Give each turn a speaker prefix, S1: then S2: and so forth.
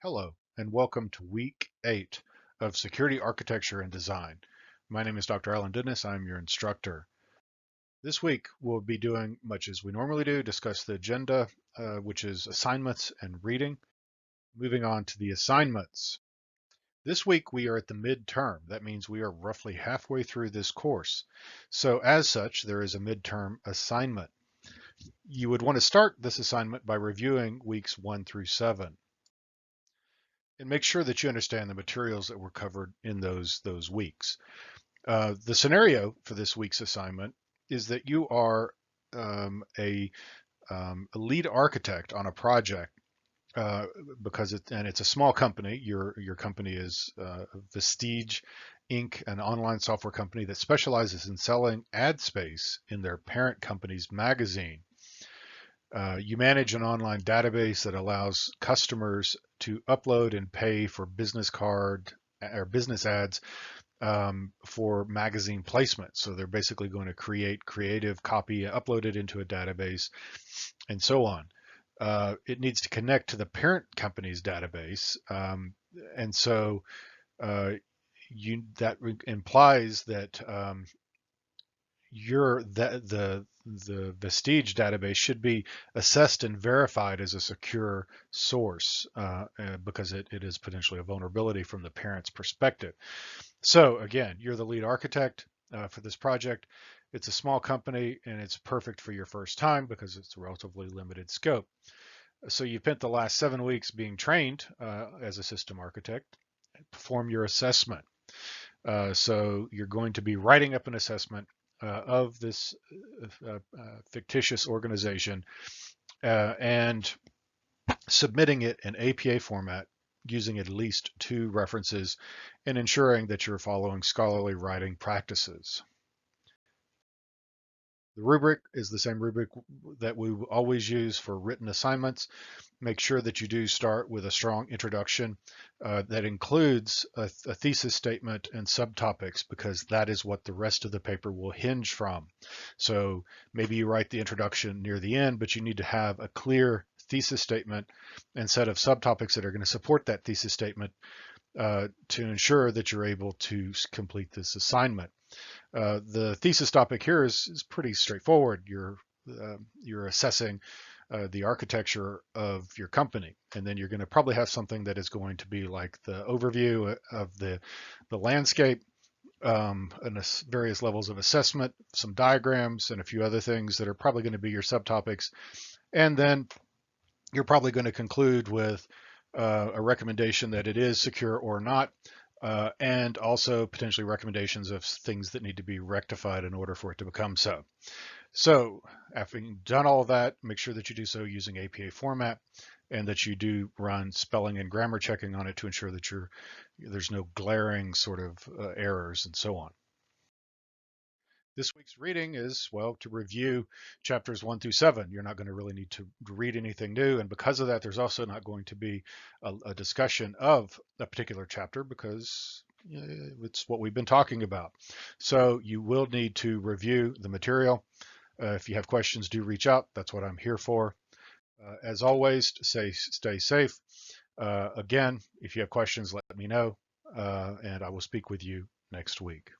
S1: Hello, and welcome to Week 8 of Security Architecture and Design. My name is Dr. Alan Dennis. I'm your instructor. This week, we'll be doing much as we normally do, discuss the agenda, which is assignments and reading. Moving on to the assignments. This week, we are at the midterm. That means we are roughly halfway through this course. So as such, there is a midterm assignment. You would want to start this assignment by reviewing weeks 1 through 7. And make sure that you understand the materials that were covered in those weeks. The scenario for this week's assignment is that you are a lead architect on a project because it's a small company. Your company is Vestige Inc., an online software company that specializes in selling ad space in their parent company's magazine. You manage an online database that allows customers to upload and pay for business card or business ads for magazine placement. So they're basically going to create creative copy, upload it into a database, and so on. It needs to connect to the parent company's database, and so that implies that the Vestige database should be assessed and verified as a secure source because it is potentially a vulnerability from the parent's perspective. So again, you're the lead architect for this project. It's a small company and it's perfect for your first time because it's a relatively limited scope. So you spent the last 7 weeks being trained as a system architect. Perform your assessment. So you're going to be writing up an assessment of this fictitious organization and submitting it in APA format using at least 2 references and ensuring that you're following scholarly writing practices. The rubric is the same rubric that we always use for written assignments. Make sure that you do start with a strong introduction that includes a thesis statement and subtopics because that is what the rest of the paper will hinge from. So maybe you write the introduction near the end, but you need to have a clear thesis statement and set of subtopics that are going to support that thesis statement to ensure that you're able to complete this assignment. The thesis topic here is pretty straightforward. You're assessing the architecture of your company, and then you're going to probably have something that is going to be like the overview of the landscape, and various levels of assessment, some diagrams, and a few other things that are probably going to be your subtopics. And then you're probably going to conclude with a recommendation that it is secure or not, and also potentially recommendations of things that need to be rectified in order for it to become so. So after you've done all of that, make sure that you do so using APA format and that you do run spelling and grammar checking on it to ensure that there's no glaring sort of errors and so on. This week's reading is, well, to review chapters 1 through 7. You're not going to really need to read anything new. And because of that, there's also not going to be a discussion of a particular chapter because it's what we've been talking about. So you will need to review the material. If you have questions, do reach out. That's what I'm here for. As always, stay safe. Again, if you have questions, let me know, and I will speak with you next week.